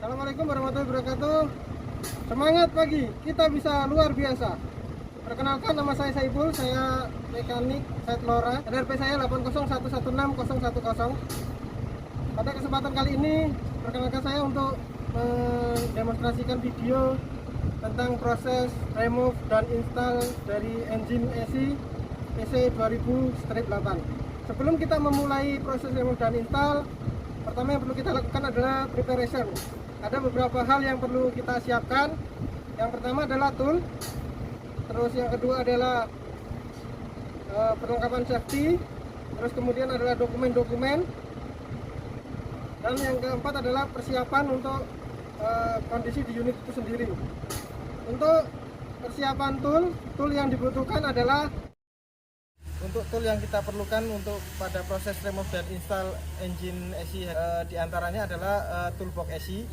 Assalamualaikum warahmatullahi wabarakatuh. Semangat pagi, kita bisa luar biasa. Perkenalkan, nama saya Saiful, saya mekanik Site Lora. NRP saya 801161010. Pada kesempatan kali ini, perkenalkan saya untuk mendemonstrasikan video tentang proses remove dan install dari engine EC2000-8. Sebelum kita memulai proses remove dan install, pertama yang perlu kita lakukan adalah preparation. Ada beberapa hal yang perlu kita siapkan. Yang pertama adalah tool, terus yang kedua adalah perlengkapan safety, terus kemudian adalah dokumen-dokumen, dan yang keempat adalah persiapan untuk kondisi di unit itu sendiri. Untuk persiapan tool yang dibutuhkan adalah tool yang kita perlukan untuk pada proses remove dan install engine EC diantaranya adalah toolbox EC.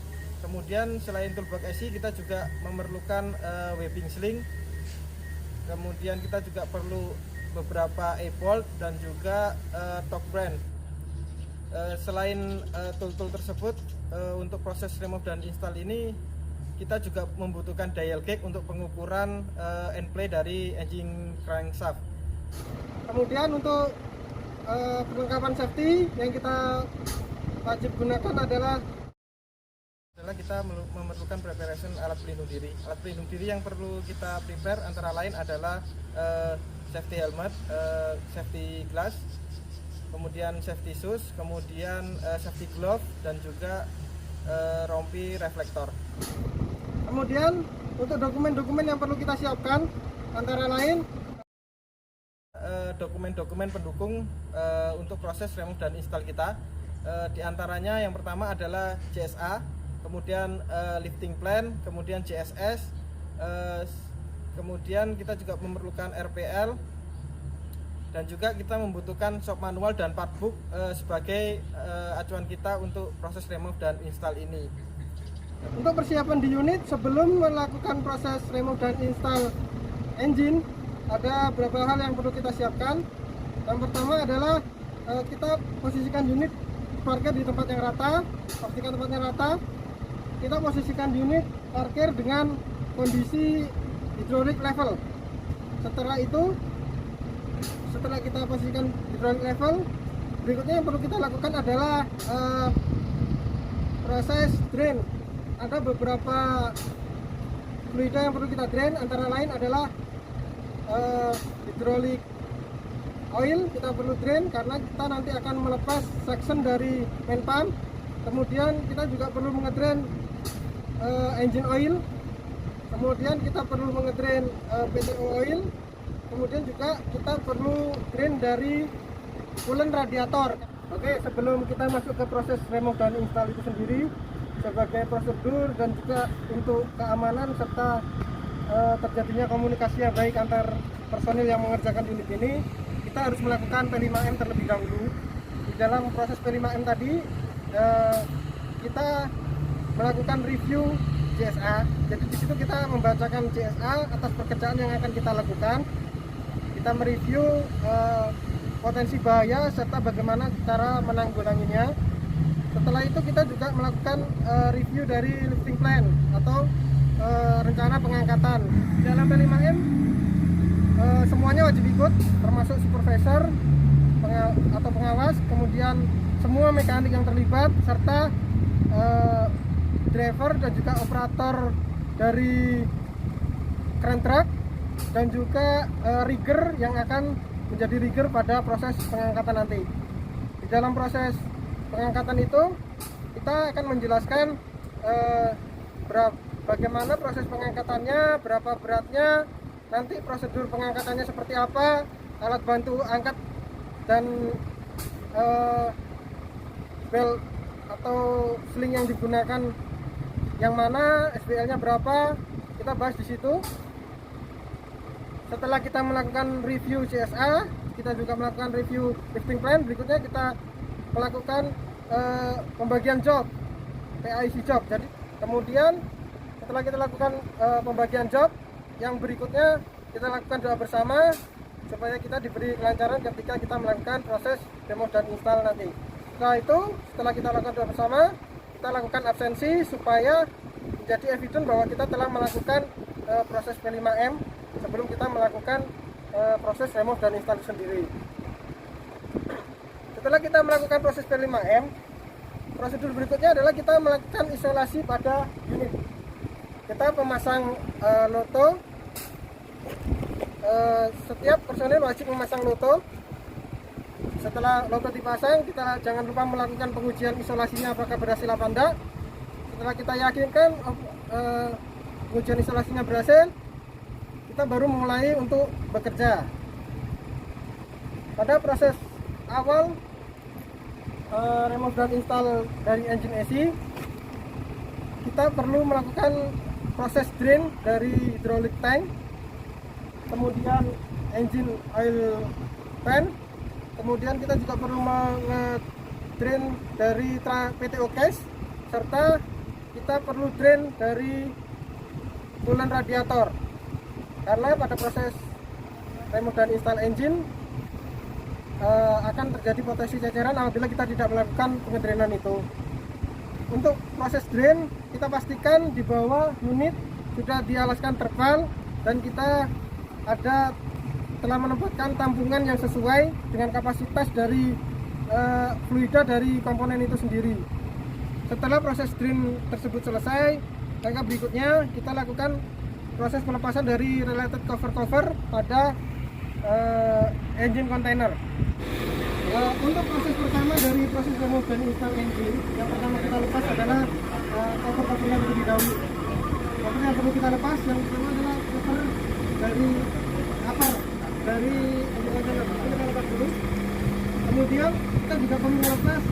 Kemudian selain toolbox EC kita juga memerlukan webbing sling. Kemudian kita juga perlu beberapa e-bolt dan juga torque brand. Selain tool-tool tersebut, untuk proses remove dan install ini kita juga membutuhkan dial gauge untuk pengukuran end play dari engine crankshaft. Kemudian untuk perlengkapan safety yang kita wajib gunakan adalah kita memerlukan preparation alat pelindung diri. Alat pelindung diri yang perlu kita prepare antara lain adalah safety helmet, safety glass, kemudian safety shoes, kemudian safety glove, dan juga rompi reflektor. Kemudian untuk dokumen-dokumen yang perlu kita siapkan antara lain dokumen-dokumen pendukung untuk proses remove dan install kita. Di antaranya yang pertama adalah JSA, kemudian lifting plan, kemudian JSS, kemudian kita juga memerlukan RPL, dan juga kita membutuhkan shop manual dan part book sebagai acuan kita untuk proses remove dan install ini. Untuk persiapan di unit sebelum melakukan proses remove dan install engine, ada beberapa hal yang perlu kita siapkan. Yang pertama adalah kita posisikan unit parkir di tempat yang rata. Pastikan tempatnya rata. Kita posisikan unit parkir dengan kondisi hydraulic level. Setelah itu, setelah kita posisikan hydraulic level, berikutnya yang perlu kita lakukan adalah proses drain. Ada beberapa fluida yang perlu kita drain, antara lain adalah hydraulic oil. Kita perlu drain karena kita nanti akan melepas section dari main pump. Kemudian kita juga perlu mengedrain engine oil. Kemudian kita perlu mengedrain PTO oil. Kemudian juga kita perlu drain dari coolant radiator. Oke, sebelum kita masuk ke proses remove dan install itu sendiri, sebagai prosedur dan juga untuk keamanan serta terjadinya komunikasi yang baik antar personil yang mengerjakan unit ini, kita harus melakukan P5M terlebih dahulu. Di dalam proses P5M tadi kita melakukan review JSA. Jadi di situ kita membacakan JSA atas pekerjaan yang akan kita lakukan. Kita mereview potensi bahaya serta bagaimana cara menanggulanginya. Setelah itu kita juga melakukan review dari lifting plan atau rencana pengangkatan. Di dalam P5M semuanya wajib ikut, termasuk supervisor atau pengawas, kemudian semua mekanik yang terlibat, serta driver dan juga operator dari crane truck, dan juga rigger yang akan menjadi rigger pada proses pengangkatan nanti. Di dalam proses pengangkatan itu kita akan menjelaskan bagaimana proses pengangkatannya, berapa beratnya, nanti prosedur pengangkatannya seperti apa, alat bantu angkat dan bel atau sling yang digunakan yang mana, SBL-nya berapa, kita bahas di situ. Setelah kita melakukan review CSA, kita juga melakukan review lifting plan. Berikutnya kita melakukan pembagian job, PIC job. Jadi kemudian setelah kita lakukan pembagian job, yang berikutnya kita lakukan doa bersama supaya kita diberi kelancaran ketika kita melakukan proses demo dan install nanti. Setelah itu, setelah kita lakukan doa bersama, kita lakukan absensi supaya menjadi evidence bahwa kita telah melakukan proses P5M sebelum kita melakukan proses remove dan install sendiri. Setelah kita melakukan proses P5M, prosedur berikutnya adalah kita melakukan isolasi pada unit. Kita memasang loto. Setiap personel wajib memasang loto. Setelah loto dipasang, kita jangan lupa melakukan pengujian isolasinya apakah berhasil apa enggak. Setelah kita yakinkan pengujian isolasinya berhasil, kita baru mulai untuk bekerja. Pada proses awal remove dan install dari engine AC, kita perlu melakukan proses drain dari hydraulic tank, kemudian engine oil pan, kemudian kita juga perlu drain dari PTO case, serta kita perlu drain dari coolant radiator, karena pada proses remove dan install engine akan terjadi potensi ceceran apabila kita tidak melakukan pengedrainan itu. Untuk proses drain, kita pastikan di bawah unit sudah dialaskan terpal dan kita telah menempatkan tampungan yang sesuai dengan kapasitas dari fluida dari komponen itu sendiri. Setelah proses drain tersebut selesai, langkah berikutnya kita lakukan proses pelepasan dari related cover pada engine container. Untuk proses pertama dari proses remove dan install engine, yang pertama kita lepas adalah cover-covernya terlebih dahulu. Cover yang perlu kita lepas, yang pertama adalah cover dari upper dari engine container. Kita lepas dulu. Kemudian kita juga perlu melepas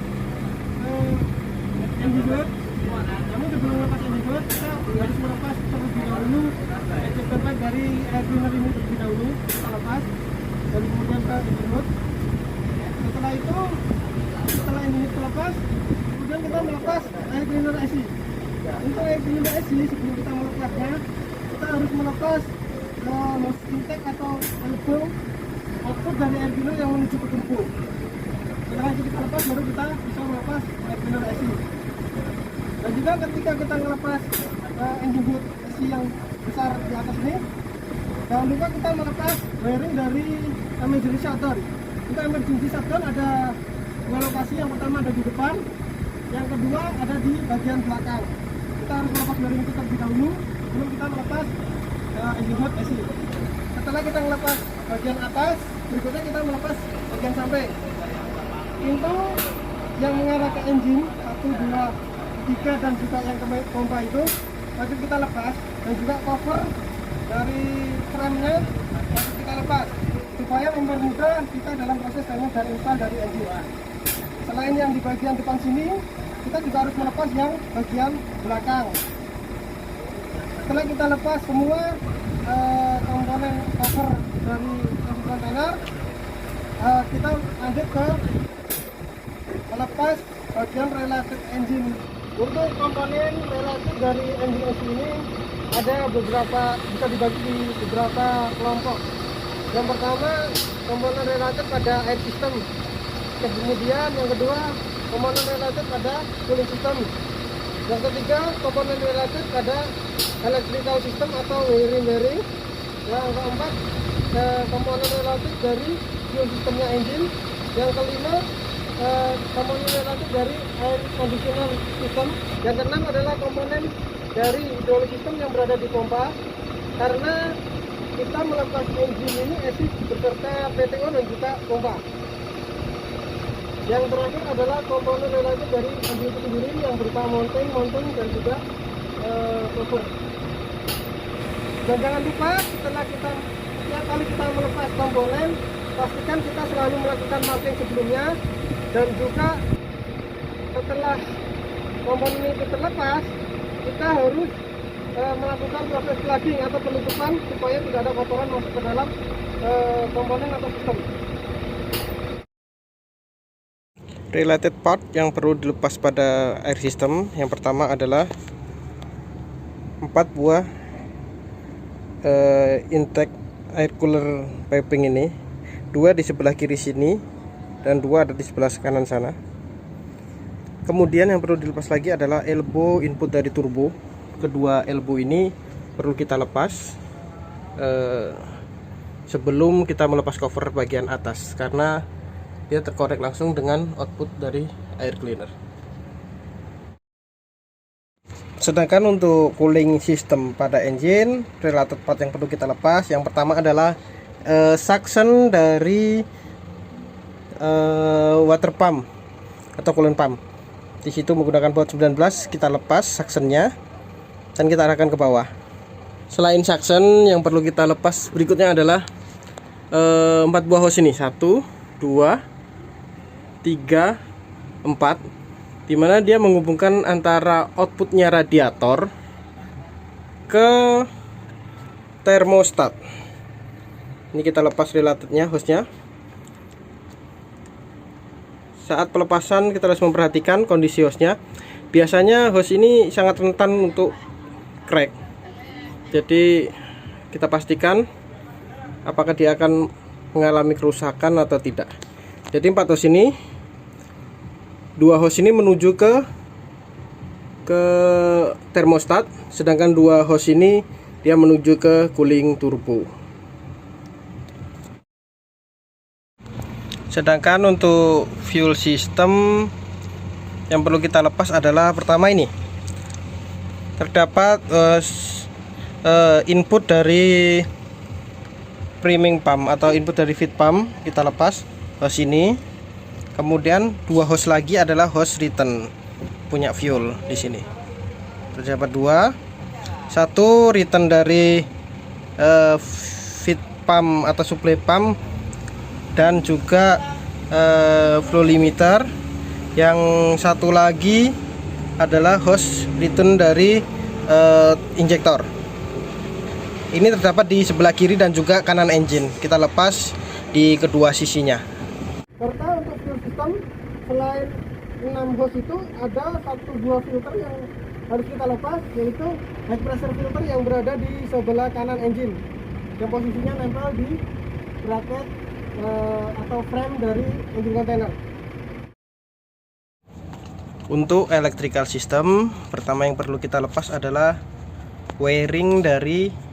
engine hood. Namun sebelum melepas engine hood, kita harus melepas terlebih dahulu exhaust pipe dari air cleaner ini terlebih dahulu. Kita lepas dan kemudian ke engine hood. Setelah itu, setelah engine hood terlepas, kemudian kita melepas air cleaner AC. Untuk air cleaner AC, sebelum kita melepasnya, kita harus melepas nose intake atau elbow output dari air cleaner yang menuju ke turbo. Setelah itu kita lepas, baru kita bisa melepas air cleaner AC. Dan juga ketika kita melepas engine hood AC yang besar di atas ini, jangan lupa kita melepas wiring dari emergency shutdown. Untuk emergency shutdown ada dua lokasi, yang pertama ada di depan, yang kedua ada di bagian belakang. Kita harus melepas wiring itu terlebih dahulu sebelum kita melepas engine hood AC. Setelah kita melepas bagian atas, berikutnya kita melepas bagian samping. Pintu yang mengarah ke engine 1, 2, 3 dan juga yang ke pompa itu wajib kita lepas, dan juga cover dari frame-nya wajib kita lepas supaya mempermudah kita dalam proses remove dan install dari engine. Selain yang di bagian depan sini, kita juga harus melepas yang bagian belakang. Setelah kita lepas semua komponen cover dari engine container, kita lanjut ke melepas bagian related engine. Untuk komponen related dari engine AC ini ada beberapa, bisa dibagi di beberapa kelompok. Yang pertama, komponen related pada air system. Kemudian yang kedua, komponen related pada cooling system. Yang ketiga, komponen related pada electrical system atau wiring. Yang keempat, komponen related dari fuel systemnya engine. Yang kelima, komponen related dari air conditioner system. Yang keenam adalah komponen dari hydraulic system yang berada di pompa, karena kita melepas engine ini AC beserta PTO dan juga pompa. Yang terakhir adalah komponen related dari engine itu sendiri yang berupa mounting dan juga cover. Dan jangan lupa, setelah setiap kali kita melepas komponen, pastikan kita selalu melakukan marking sebelumnya, dan juga setelah komponen itu terlepas, kita harus melakukan proses plugging atau penutupan supaya tidak ada kotoran masuk ke dalam komponen atau sistem. Related part yang perlu dilepas pada air system, yang pertama adalah 4 buah intake air cooler piping ini, 2 di sebelah kiri sini dan 2 ada di sebelah kanan sana. Kemudian yang perlu dilepas lagi adalah elbow input dari turbo. Kedua elbow ini perlu kita lepas sebelum kita melepas cover bagian atas, karena dia terkorek langsung dengan output dari air cleaner. Sedangkan untuk cooling system pada engine, related part yang perlu kita lepas, yang pertama adalah suction dari water pump atau coolant pump. Di situ menggunakan baut 19, kita lepas suctionnya dan kita arahkan ke bawah. Selain suction, yang perlu kita lepas berikutnya adalah 4 buah hose ini, 1, 2, 3, 4, dimana dia menghubungkan antara outputnya radiator ke termostat. Ini kita lepas relatednya, hose-nya. Saat pelepasan kita harus memperhatikan kondisi hose-nya. Biasanya hose ini sangat rentan untuk crack, jadi kita pastikan apakah dia akan mengalami kerusakan atau tidak. Jadi 4 hose ini, 2 hose ini menuju ke termostat, sedangkan 2 hose ini dia menuju ke cooling turbo. Sedangkan untuk fuel system yang perlu kita lepas adalah pertama ini. Terdapat input dari priming pump atau input dari feed pump, kita lepas hose ini. Kemudian 2 hose lagi adalah hose return punya fuel di sini. Terdapat 2. 1 return dari feed pump atau supply pump dan juga flow limiter. Yang satu lagi adalah hose return dari injektor. Ini terdapat di sebelah kiri dan juga kanan engine. Kita lepas di kedua sisinya. Serta untuk fuel system, selain 6 hose itu ada 1-2 filter yang harus kita lepas, yaitu high pressure filter yang berada di sebelah kanan engine, yang posisinya nempel di bracket atau frame dari engine container. Untuk electrical system, pertama yang perlu kita lepas adalah wiring dari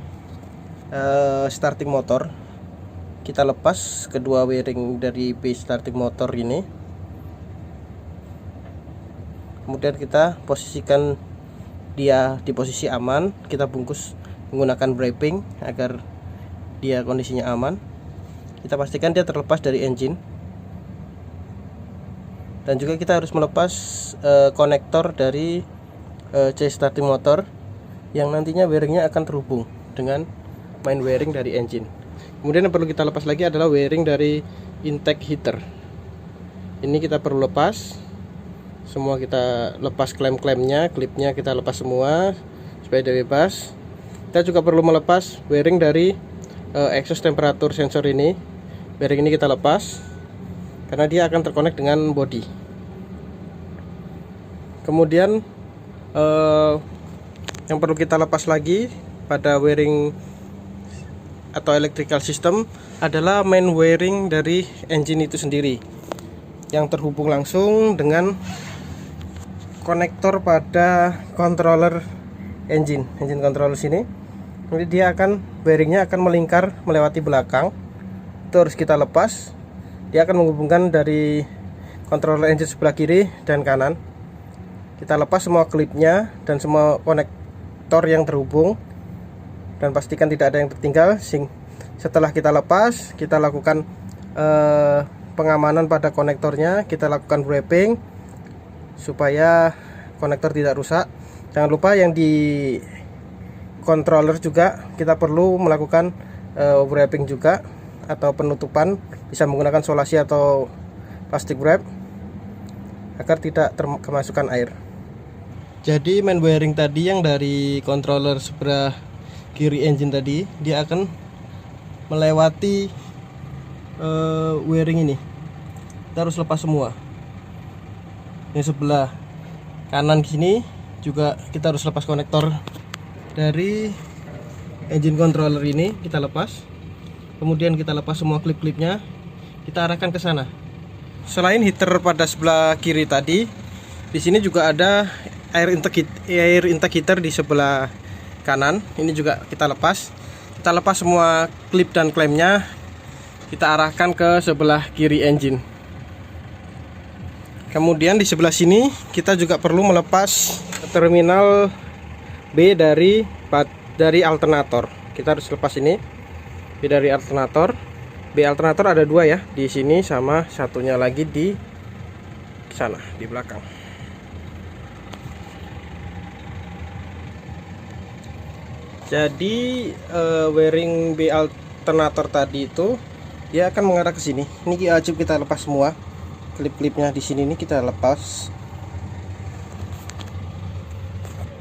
starting motor. Kita lepas kedua wiring dari base starting motor ini. Kemudian kita posisikan dia di posisi aman. Kita bungkus menggunakan wrapping agar dia kondisinya aman. Kita pastikan dia terlepas dari engine. Dan juga kita harus melepas konektor dari chassis starting motor yang nantinya wiringnya akan terhubung dengan main wiring dari engine. Kemudian yang perlu kita lepas lagi adalah wiring dari intake heater. Ini kita perlu lepas. Semua kita lepas klem-klemnya, klipnya kita lepas semua supaya dia bebas. Kita juga perlu melepas wiring dari exhaust temperature sensor ini. Wiring ini kita lepas karena dia akan terkonek dengan body. Kemudian yang perlu kita lepas lagi pada wiring atau electrical system adalah main wiring dari engine itu sendiri, yang terhubung langsung dengan konektor pada controller engine controller sini. Nanti dia akan wiringnya akan melingkar melewati belakang. Itu harus kita lepas. Dia akan menghubungkan dari controller engine sebelah kiri dan kanan. Kita lepas semua klipnya dan semua konektor yang terhubung, dan pastikan tidak ada yang tertinggal. Setelah kita lepas, kita lakukan pengamanan pada konektornya. Kita lakukan wrapping supaya konektor tidak rusak. Jangan lupa yang di controller juga kita perlu melakukan wrapping juga atau penutupan, bisa menggunakan solasi atau plastik wrap agar tidak kemasukan air. Jadi main wiring tadi yang dari controller sebelah kiri engine tadi, dia akan melewati wiring ini. Kita harus lepas semua. Yang sebelah kanan sini juga kita harus lepas konektor dari engine controller ini, kita lepas. Kemudian kita lepas semua klip-klipnya, kita arahkan ke sana. Selain heater pada sebelah kiri tadi, Di sini juga ada air intake heater di sebelah kanan. Ini juga kita lepas. Kita lepas semua klip dan klemnya. Kita arahkan ke sebelah kiri engine. Kemudian di sebelah sini kita juga perlu melepas terminal B dari alternator. Kita harus lepas ini B dari alternator. B alternator ada dua ya, di sini sama satunya lagi di sana di belakang. Jadi wiring B alternator tadi itu dia akan mengarah ke sini. Ini wajib kita lepas semua. Klip-klipnya di sini nih kita lepas.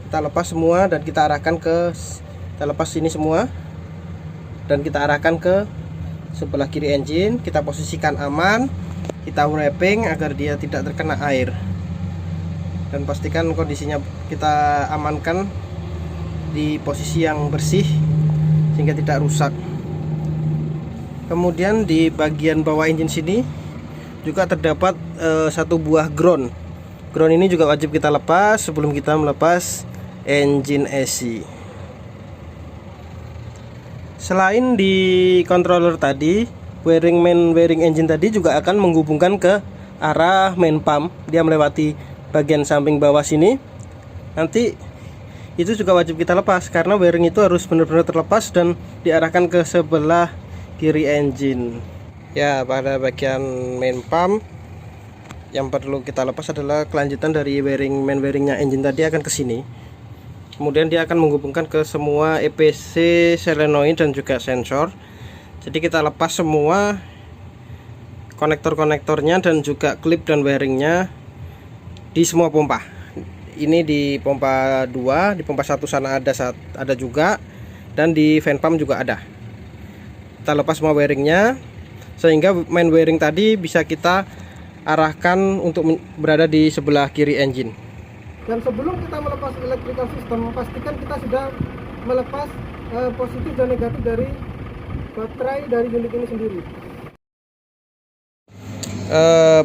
Kita lepas semua dan kita arahkan kita lepas sini semua dan kita arahkan ke sebelah kiri engine. Kita posisikan aman. Kita wrapping agar dia tidak terkena air. Dan pastikan kondisinya kita amankan di posisi yang bersih sehingga tidak rusak. Kemudian di bagian bawah engine sini juga terdapat satu buah ground. Ground ini juga wajib kita lepas sebelum kita melepas engine AC. Selain di controller tadi, main wiring engine tadi juga akan menghubungkan ke arah main pump. Dia melewati bagian samping bawah sini. Nanti itu juga wajib kita lepas karena wiring itu harus benar-benar terlepas dan diarahkan ke sebelah kiri engine. Ya, pada bagian main pump yang perlu kita lepas adalah kelanjutan dari main wiringnya engine tadi akan ke sini. Kemudian dia akan menghubungkan ke semua EPC, solenoid dan juga sensor. Jadi kita lepas semua konektor-konektornya dan juga klip dan wiringnya di semua pompa. Ini di pompa 2, di pompa 1 sana ada juga, dan di fan pump juga ada. Kita lepas semua wiringnya sehingga main wiring tadi bisa kita arahkan untuk berada di sebelah kiri engine. Dan sebelum kita melepas electrical system, pastikan kita sudah melepas positif dan negatif dari baterai dari unit ini sendiri.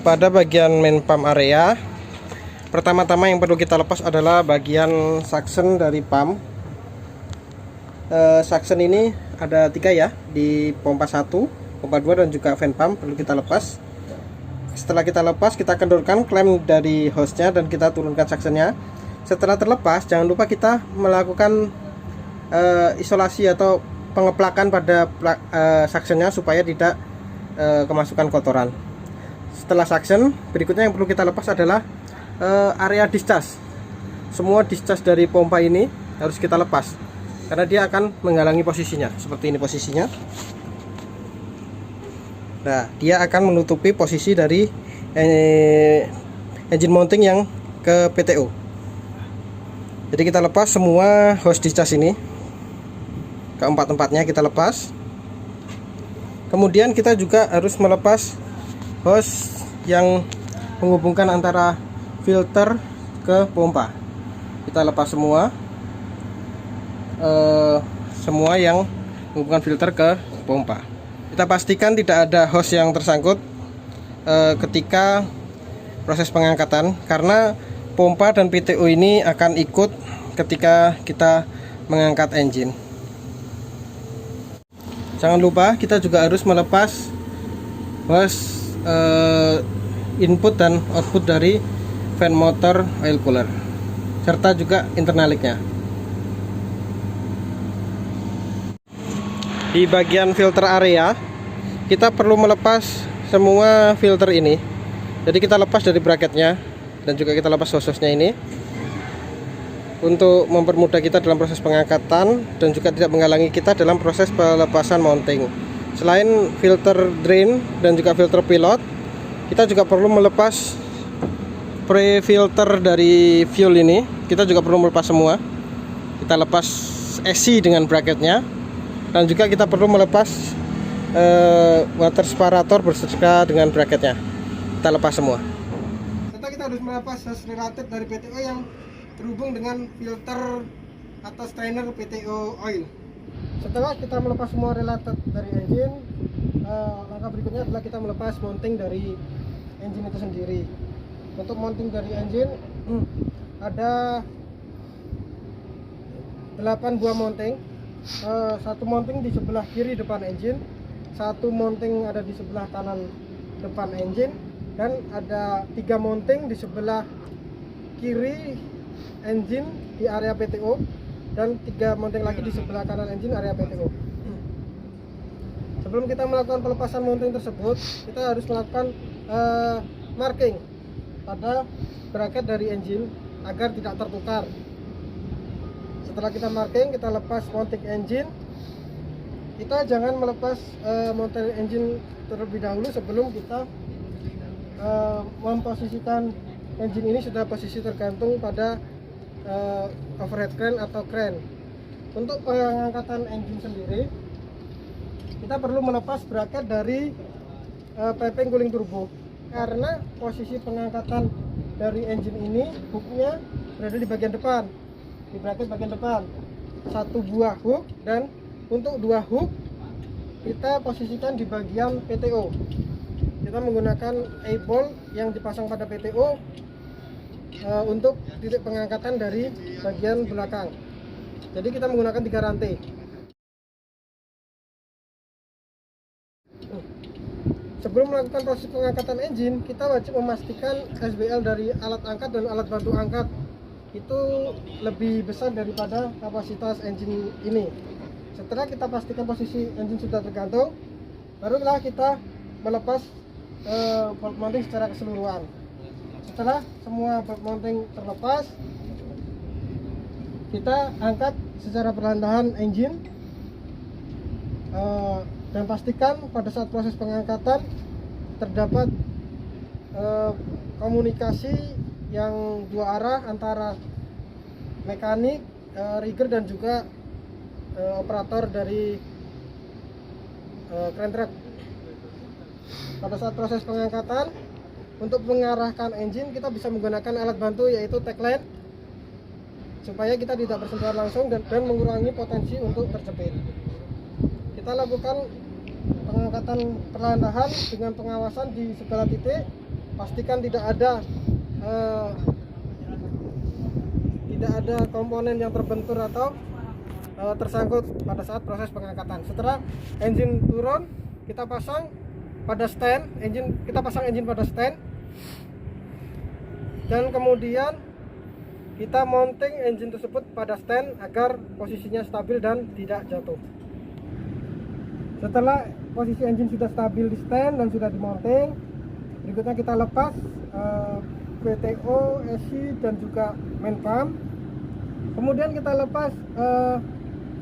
Pada bagian main pump area, pertama-tama yang perlu kita lepas adalah bagian suction dari pump. Suction ini ada 3 ya, di pompa 1, pompa 2 dan juga fan pump perlu kita lepas. Setelah kita lepas, kita kendorkan klem dari hostnya dan kita turunkan suctionnya. Setelah terlepas, jangan lupa kita melakukan isolasi atau pengeplakan pada suctionnya supaya tidak kemasukan kotoran. Setelah suction, berikutnya yang perlu kita lepas adalah area discharge. Semua discharge dari pompa ini harus kita lepas karena dia akan menghalangi posisinya. Seperti ini posisinya. Nah, dia akan menutupi posisi dari engine mounting yang ke PTO. Jadi kita lepas semua hose discharge ini, keempat-empatnya kita lepas. Kemudian kita juga harus melepas hose yang menghubungkan antara filter ke pompa. Kita lepas semua yang menghubungkan filter ke pompa. Kita pastikan tidak ada hose yang tersangkut ketika proses pengangkatan, karena pompa dan PTO ini akan ikut ketika kita mengangkat engine. Jangan lupa kita juga harus melepas hose input dan output dari fan motor oil cooler serta juga internaliknya. Di bagian filter area kita perlu melepas semua filter ini. Jadi kita lepas dari bracketnya dan juga kita lepas hose-hosenya ini untuk mempermudah kita dalam proses pengangkatan dan juga tidak menghalangi kita dalam proses pelepasan mounting. Selain filter drain dan juga filter pilot, kita juga perlu melepas pre-filter dari fuel ini. Kita juga perlu melepas semua. Kita lepas AC dengan bracketnya. Dan juga kita perlu melepas water separator berserta dengan bracketnya. Kita lepas semua. Serta kita harus melepas hose related dari PTO yang terhubung dengan filter atau strainer PTO oil. Setelah kita melepas semua related dari engine, langkah berikutnya adalah kita melepas mounting dari engine itu sendiri. Untuk mounting dari engine, ada 8 buah mounting. Satu mounting di sebelah kiri depan engine, satu mounting ada di sebelah kanan depan engine, dan ada 3 mounting di sebelah kiri engine di area PTO, dan 3 mounting lagi di sebelah kanan engine area PTO. Sebelum kita melakukan pelepasan mounting tersebut, kita harus melakukan marking pada bracket dari engine agar tidak tertukar. Setelah kita marking, kita lepas mounting engine. Kita jangan melepas mounting engine terlebih dahulu sebelum kita memposisikan engine ini sudah posisi tergantung pada overhead crane atau crane. Untuk pengangkatan engine sendiri, kita perlu melepas bracket dari piping cooling turbo, karena posisi pengangkatan dari engine ini hooknya berada di bagian depan, di bracket bagian depan. Satu buah hook, dan untuk 2 hook kita posisikan di bagian PTO. Kita menggunakan A-bolt yang dipasang pada PTO untuk titik pengangkatan dari bagian belakang. Jadi kita menggunakan 3 rantai. Sebelum melakukan proses pengangkatan engine, kita wajib memastikan SBL dari alat angkat dan alat bantu angkat itu lebih besar daripada kapasitas engine ini. Setelah kita pastikan posisi engine sudah tergantung, barulah kita melepas bolt mounting secara keseluruhan. Setelah semua bolt mounting terlepas, kita angkat secara perlahan-lahan engine dan pastikan pada saat proses pengangkatan terdapat komunikasi yang 2 arah antara mekanik, rigger, dan juga operator dari crane truck. Pada saat proses pengangkatan, untuk mengarahkan engine kita bisa menggunakan alat bantu yaitu tagline, supaya kita tidak bersentuhan langsung dan mengurangi potensi untuk terjepit. Kita lakukan pengangkatan perlahan-lahan dengan pengawasan di segala titik. Pastikan tidak ada komponen yang terbentur atau tersangkut pada saat proses pengangkatan. Setelah engine turun, kita pasang pada stand engine, pada stand, dan kemudian kita mounting engine tersebut pada stand agar posisinya stabil dan tidak jatuh. Setelah posisi engine sudah stabil di stand dan sudah dimounting, berikutnya kita lepas PTO, SC, dan juga main pump. Kemudian kita lepas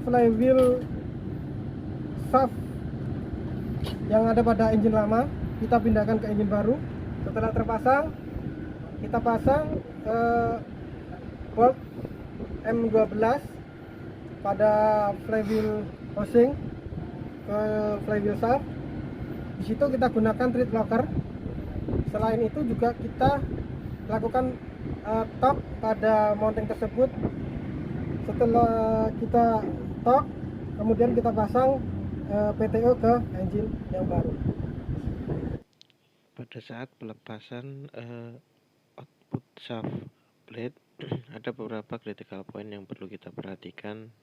flywheel shaft yang ada pada engine lama, kita pindahkan ke engine baru. Setelah terpasang, kita pasang bolt M12 pada flywheel housing ke flywheel shaft. Di situ kita gunakan thread locker. Selain itu juga kita lakukan torque pada mounting tersebut. Setelah kita torque, kemudian kita pasang PTO ke engine yang baru. Pada saat pelepasan output shaft blade ada beberapa critical point yang perlu kita perhatikan.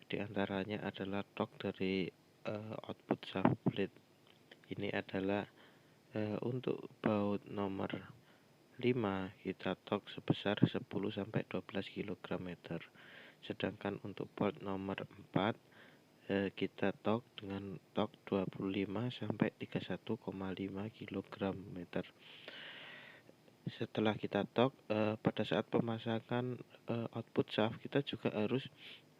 Di antaranya adalah torque dari output shaft blade. Ini adalah untuk baut nomor 5 kita torque sebesar 10-12 kg/m. Sedangkan untuk baut nomor 4 kita torque dengan torque 25-31,5 kg/m. Setelah kita torque, pada saat pemasangan output shaft kita juga harus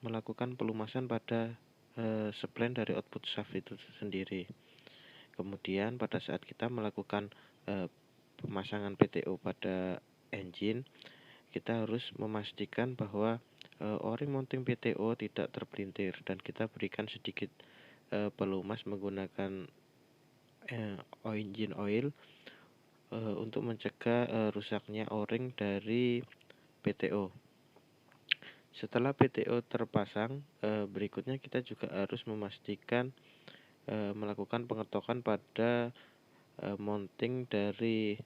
melakukan pelumasan pada spline dari output shaft itu sendiri. Kemudian pada saat kita melakukan pemasangan PTO pada engine, kita harus memastikan bahwa o-ring mounting PTO tidak terpelintir, dan kita berikan sedikit pelumas menggunakan engine oil untuk mencegah rusaknya o-ring dari PTO. Setelah PTO terpasang, berikutnya kita juga harus memastikan melakukan pengetokan pada mounting dari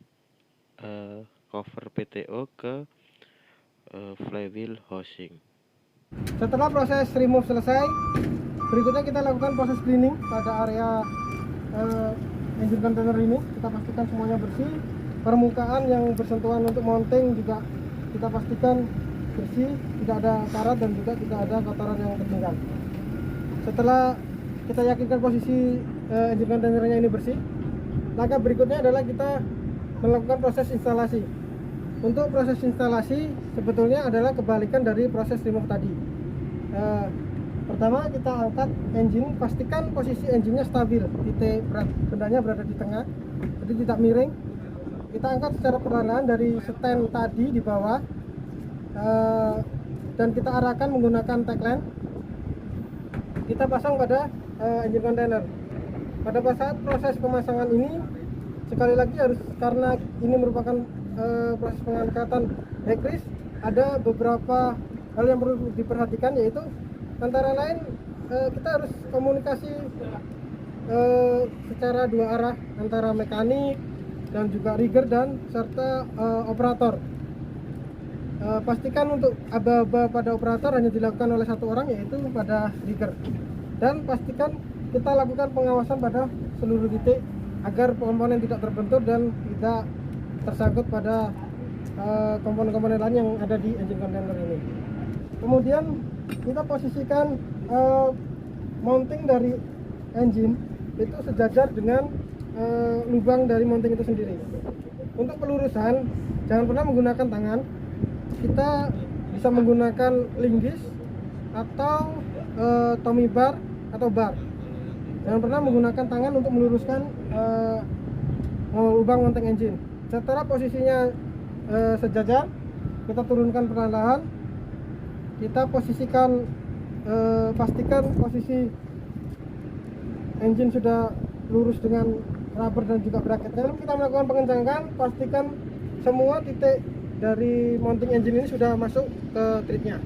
cover PTO ke flywheel housing. Setelah proses remove selesai, berikutnya kita lakukan proses cleaning pada area engine container ini. Kita pastikan semuanya bersih, permukaan yang bersentuhan untuk mounting juga kita pastikan bersih, tidak ada karat dan juga tidak ada kotoran yang tertinggal. Setelah kita yakinkan posisi engine containernya ini bersih, langkah berikutnya adalah kita melakukan proses instalasi. Untuk proses instalasi sebetulnya adalah kebalikan dari proses remove tadi. Pertama kita angkat engine, pastikan posisi engine-nya stabil, titik berat bendanya berada di tengah, jadi tidak miring. Kita angkat secara perlahan dari stand tadi di bawah, dan kita arahkan menggunakan tagline. Kita pasang pada engine container. Pada saat proses pemasangan ini, sekali lagi harus, karena ini merupakan proses pengangkatan backrest, ada beberapa hal yang perlu diperhatikan, yaitu antara lain kita harus komunikasi secara dua arah antara mekanik dan juga rigger dan serta operator. Pastikan untuk aba-aba pada operator hanya dilakukan oleh satu orang, yaitu pada rigger, dan pastikan kita lakukan pengawasan pada seluruh titik agar komponen tidak terbentur dan tidak tersangkut pada komponen-komponen lain yang ada di engine container ini. Kemudian kita posisikan mounting dari engine itu sejajar dengan lubang dari mounting itu sendiri. Untuk pelurusan jangan pernah menggunakan tangan, kita bisa menggunakan linggis atau Tommy bar atau bar. Jangan pernah menggunakan tangan untuk meluruskan lubang mounting engine. Setelah posisinya sejajar, kita turunkan perlahan-lahan. Kita posisikan, pastikan posisi engine sudah lurus dengan rubber dan juga bracketnya. Lalu kita melakukan pengencangan, pastikan semua titik dari mounting engine ini sudah masuk ke treadnya.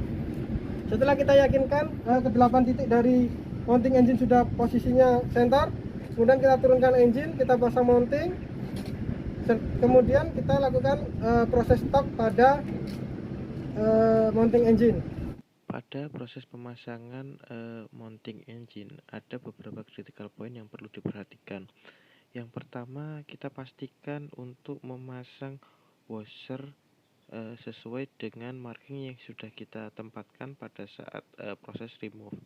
Setelah kita yakinkan ke-8 titik dari mounting engine sudah posisinya center, kemudian kita turunkan engine, kita pasang mounting, kemudian kita lakukan proses stock pada mounting engine. Pada proses pemasangan mounting engine ada beberapa critical point yang perlu diperhatikan. Yang pertama, kita pastikan untuk memasang washer sesuai dengan marking yang sudah kita tempatkan pada saat proses remove.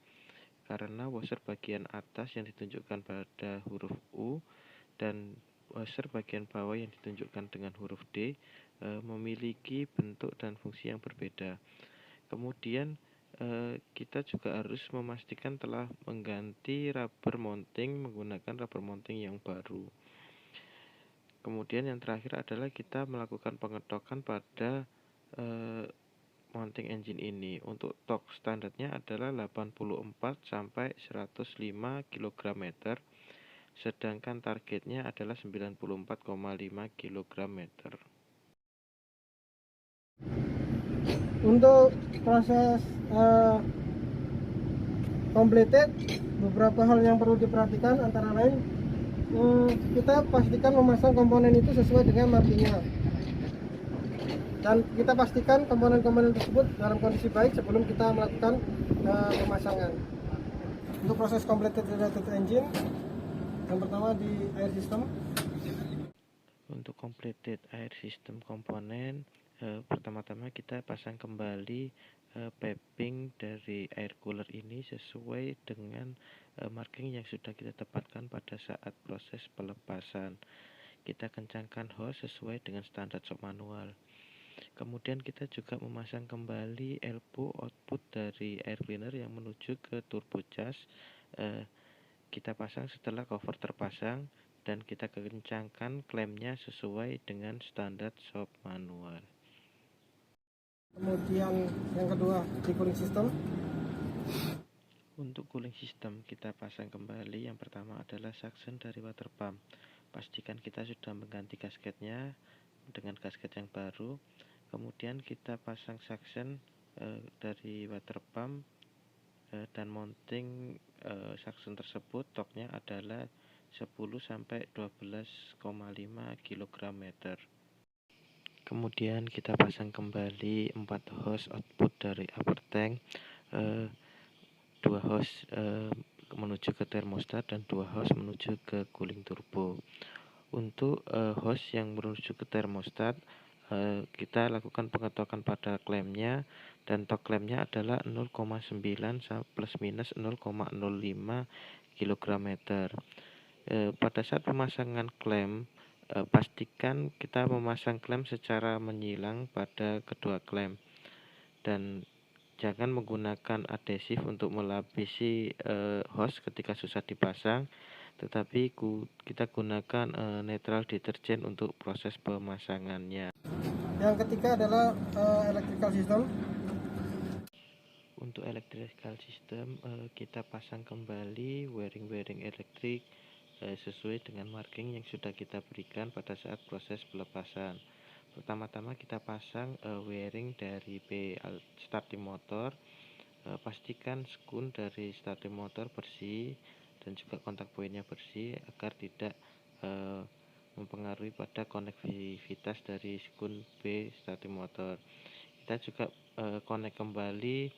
Karena washer bagian atas yang ditunjukkan pada huruf U dan washer bagian bawah yang ditunjukkan dengan huruf D memiliki bentuk dan fungsi yang berbeda. Kemudian kita juga harus memastikan telah mengganti rubber mounting menggunakan rubber mounting yang baru. Kemudian yang terakhir adalah kita melakukan pengetokan pada mounting engine ini. Untuk torque standarnya adalah 84 sampai 105 kg/m, sedangkan targetnya adalah 94,5 kg/m. Untuk proses completed, beberapa hal yang perlu diperhatikan antara lain kita pastikan memasang komponen itu sesuai dengan markingnya, dan kita pastikan komponen-komponen tersebut dalam kondisi baik sebelum kita melakukan pemasangan. Untuk proses completed related engine, yang pertama di air system. Untuk completed air system komponen, pertama-tama kita pasang kembali piping dari air cooler ini sesuai dengan marking yang sudah kita tempatkan pada saat proses pelepasan. Kita kencangkan hose sesuai dengan standar shop manual. Kemudian kita juga memasang kembali elbow output dari air cleaner yang menuju ke turbo charge. Kita pasang setelah cover terpasang dan kita kencangkan klemnya sesuai dengan standar shop manual. Kemudian yang kedua di cooling system. Untuk cooling system kita pasang kembali. Yang pertama adalah suction dari water pump. Pastikan kita sudah mengganti gasketnya dengan gasket yang baru. Kemudian kita pasang suction dari water pump dan mounting suction tersebut torque-nya adalah 10 sampai 12,5 kg/m. Kemudian kita pasang kembali 4 hose output dari upper tank, 2 hose menuju ke termostat dan 2 hose menuju ke cooling turbo. Untuk hose yang menuju ke termostat, kita lakukan pengetokan pada klemnya, dan torque klemnya adalah 0,9 plus minus 0,05 kg/meter. Pada saat pemasangan klem, pastikan kita memasang klem secara menyilang pada kedua klem, dan jangan menggunakan adhesif untuk melapisi hose ketika susah dipasang, tetapi kita gunakan netral deterjen untuk proses pemasangannya. Yang ketiga adalah electrical system. Untuk electrical system, kita pasang kembali wiring-wiring elektrik sesuai dengan marking yang sudah kita berikan pada saat proses pelepasan. Pertama-tama kita pasang wiring dari starting motor. Pastikan skun dari starting motor bersih dan juga kontak poinnya bersih agar tidak mempengaruhi pada konektivitas dari skun B starting motor. Kita juga connect kembali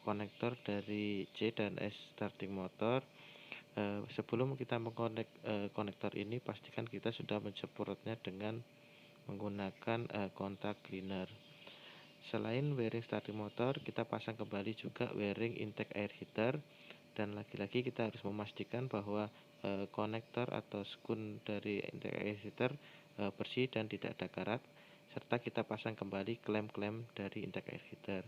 konektor dari C dan S starting motor. Sebelum kita mengkonek konektor ini, pastikan kita sudah mensemprotnya dengan menggunakan kontak cleaner. Selain wiring starting motor, kita pasang kembali juga wiring intake air heater, dan lagi-lagi kita harus memastikan bahwa konektor atau skun dari intake air heater bersih dan tidak ada karat, serta kita pasang kembali klem-klem dari intake air heater.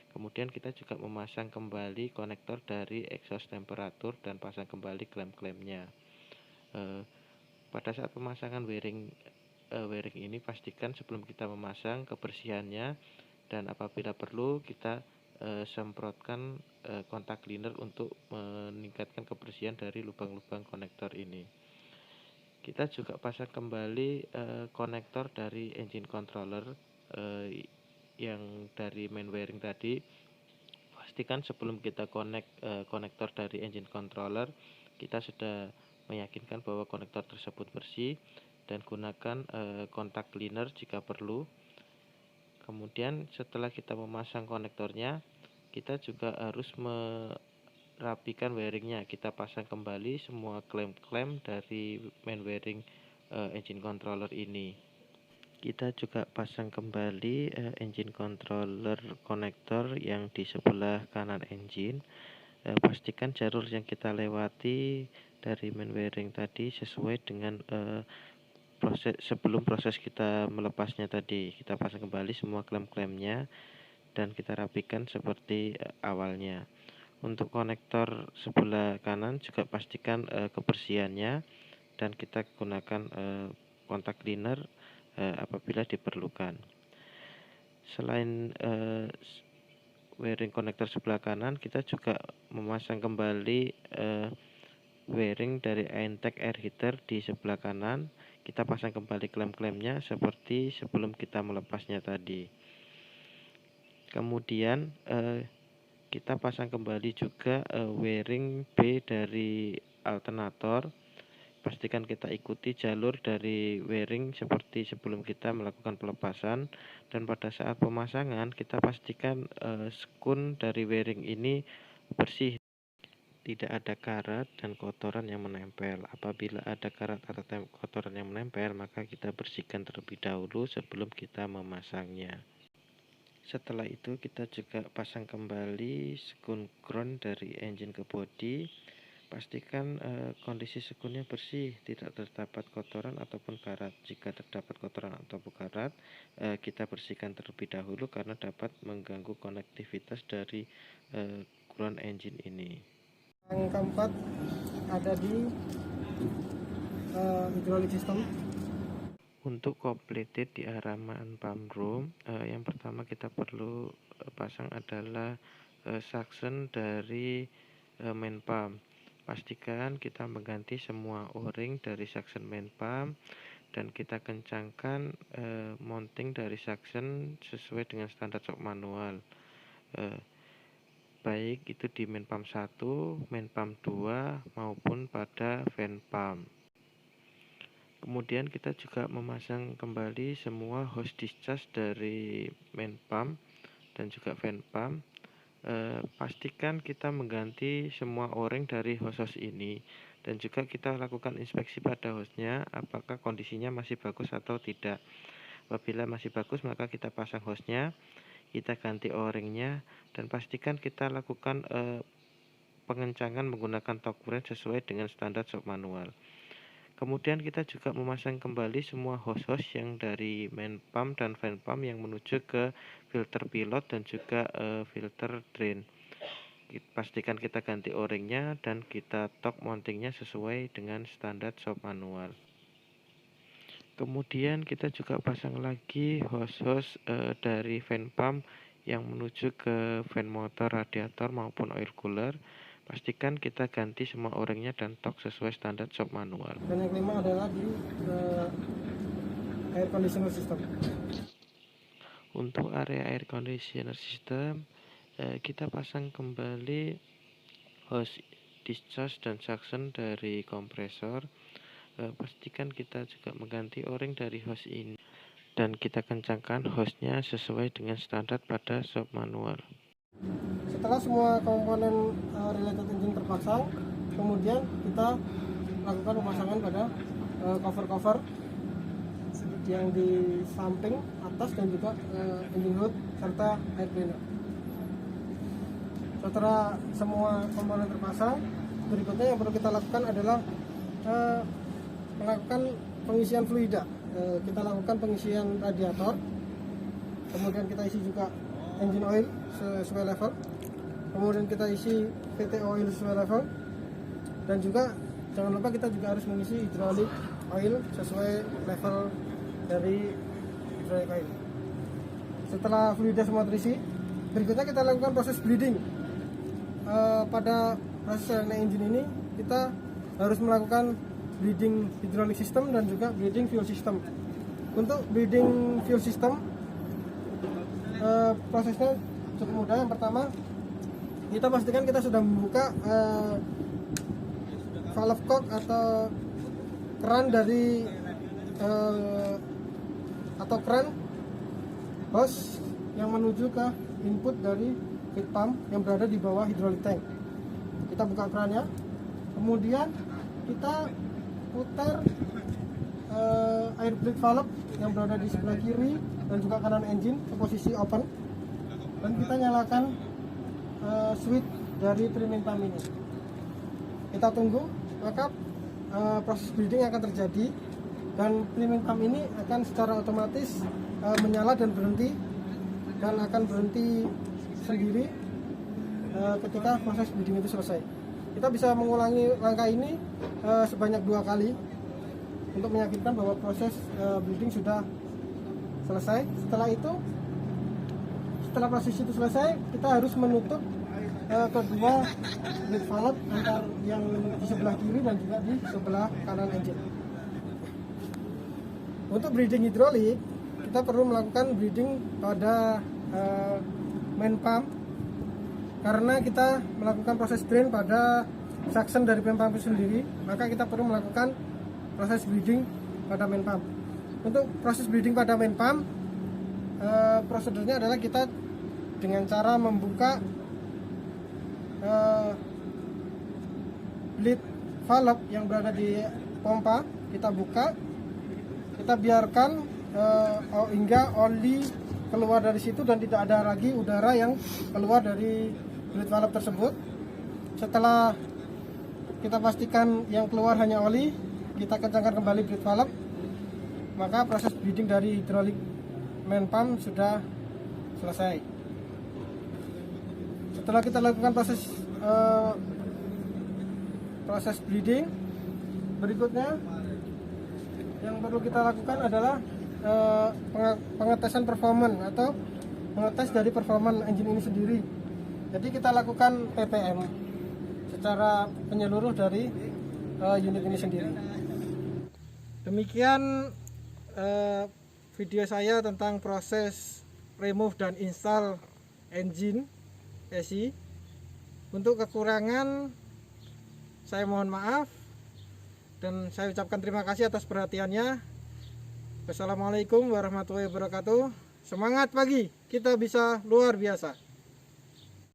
Kemudian kita juga memasang kembali konektor dari exhaust temperatur dan pasang kembali klem-klemnya. Pada saat pemasangan wiring ini, pastikan sebelum kita memasang kebersihannya, dan apabila perlu kita semprotkan kontak cleaner untuk meningkatkan kebersihan dari lubang-lubang konektor ini. Kita juga pasang kembali konektor dari engine controller yang dari main wiring tadi. Pastikan sebelum kita konektor dari engine controller, kita sudah meyakinkan bahwa konektor tersebut bersih, dan gunakan kontak cleaner jika perlu. Kemudian setelah kita memasang konektornya, kita juga harus merapikan wiringnya. Kita pasang kembali semua klem-klem dari main wiring engine controller ini. Kita juga pasang kembali engine controller konektor yang di sebelah kanan engine. Pastikan jalur yang kita lewati dari main wiring tadi sesuai dengan sebelum proses kita melepasnya tadi. Kita pasang kembali semua klem-klemnya dan kita rapikan seperti awalnya. Untuk konektor sebelah kanan juga pastikan kebersihannya, dan kita gunakan kontak cleaner apabila diperlukan. Selain wiring konektor sebelah kanan, kita juga memasang kembali wiring dari intake air heater di sebelah kanan. Kita pasang kembali klem-klemnya seperti sebelum kita melepasnya tadi. Kemudian kita pasang kembali juga wiring B dari alternator. Pastikan kita ikuti jalur dari wiring seperti sebelum kita melakukan pelepasan, dan pada saat pemasangan kita pastikan skun dari wiring ini bersih, tidak ada karat dan kotoran yang menempel. Apabila ada karat atau kotoran yang menempel, maka kita bersihkan terlebih dahulu sebelum kita memasangnya. Setelah itu kita juga pasang kembali skun ground dari engine ke bodi. Pastikan kondisi skunnya bersih, tidak terdapat kotoran ataupun karat. Jika terdapat kotoran ataupun karat, kita bersihkan terlebih dahulu karena dapat mengganggu konektivitas dari ground engine ini. Yang keempat ada di hydraulic system. Untuk completed di halaman pump room, yang pertama kita perlu pasang adalah suction dari main pump. Pastikan kita mengganti semua o-ring dari suction main pump, dan kita kencangkan mounting dari suction sesuai dengan standar shock manual, baik itu di main pump 1, main pump 2 maupun pada fan pump. Kemudian kita juga memasang kembali semua hose discharge dari main pump dan juga fan pump. Pastikan kita mengganti semua o-ring dari hose ini, dan juga kita lakukan inspeksi pada hose-nya apakah kondisinya masih bagus atau tidak. Apabila masih bagus, maka kita pasang hose-nya, kita ganti o-ringnya, dan pastikan kita lakukan pengencangan menggunakan torque wrench sesuai dengan standar shop manual. Kemudian kita juga memasang kembali semua hose-hose yang dari main pump dan fan pump yang menuju ke filter pilot dan juga filter drain. Pastikan kita ganti o-ringnya dan kita torque mountingnya sesuai dengan standar shop manual. Kemudian kita juga pasang lagi hose-hose dari fan pump yang menuju ke fan motor, radiator maupun oil cooler. Pastikan kita ganti semua o-ringnya dan torque sesuai standar shop manual. Dan yang kelima adalah di air conditioner system. Untuk area air conditioner system, kita pasang kembali hose discharge dan suction dari kompresor. Pastikan kita juga mengganti o-ring dari hose ini, dan kita kencangkan hose-nya sesuai dengan standar pada shop manual. Setelah semua komponen related engine terpasang, kemudian kita lakukan pemasangan pada cover-cover yang di samping, atas, dan juga engine hood serta air cleaner. Setelah semua komponen terpasang, berikutnya yang perlu kita lakukan adalah melakukan pengisian fluida. Kita lakukan pengisian radiator, kemudian kita isi juga engine oil sesuai level, kemudian kita isi PT oil sesuai level, dan juga jangan lupa kita juga harus mengisi hydraulic oil sesuai level dari hydraulic oil. Setelah fluida semua terisi, berikutnya kita lakukan proses bleeding. Pada proses engine ini kita harus melakukan bleeding hydraulic system dan juga bleeding fuel system. Untuk bleeding fuel system, prosesnya cukup mudah. Yang pertama, kita pastikan kita sudah membuka valve cock atau keran dari atau keran hose yang menuju ke input dari feed pump yang berada di bawah hydraulic tank. Kita buka kerannya, kemudian kita putar air bleed valve yang berada di sebelah kiri dan juga kanan engine ke posisi open, dan kita nyalakan switch dari trimming pump ini. Kita tunggu, maka proses bleeding akan terjadi, dan trimming pump ini akan secara otomatis menyala dan berhenti, dan akan berhenti sendiri ketika proses bleeding itu selesai. Kita bisa mengulangi langkah ini sebanyak 2 kali untuk meyakinkan bahwa proses bleeding sudah selesai. Setelah proses itu selesai, kita harus menutup kedua bleed valve antara yang di sebelah kiri dan juga di sebelah kanan engine. Untuk bleeding hidrolik, kita perlu melakukan bleeding pada main pump, karena kita melakukan proses drain pada suction dari main pump itu sendiri, maka kita perlu melakukan proses bleeding pada main pump. Untuk proses bleeding pada main pump, prosedurnya adalah kita dengan cara membuka bleed valve yang berada di pompa. Kita buka, kita biarkan hingga oli keluar dari situ dan tidak ada lagi udara yang keluar dari bleed valve tersebut. Setelah kita pastikan yang keluar hanya oli, kita kencangkan kembali bleed valve, maka proses bleeding dari hidrolik main pump sudah selesai. Setelah kita lakukan proses bleeding, berikutnya yang perlu kita lakukan adalah pengetesan performance atau mengetes dari performance engine ini sendiri. Jadi kita lakukan PPM secara menyeluruh dari unit ini sendiri. Demikian video saya tentang proses remove dan install engine SI. Untuk kekurangan saya mohon maaf. Dan saya ucapkan terima kasih atas perhatiannya. Wassalamualaikum warahmatullahi wabarakatuh. Semangat pagi, kita bisa luar biasa.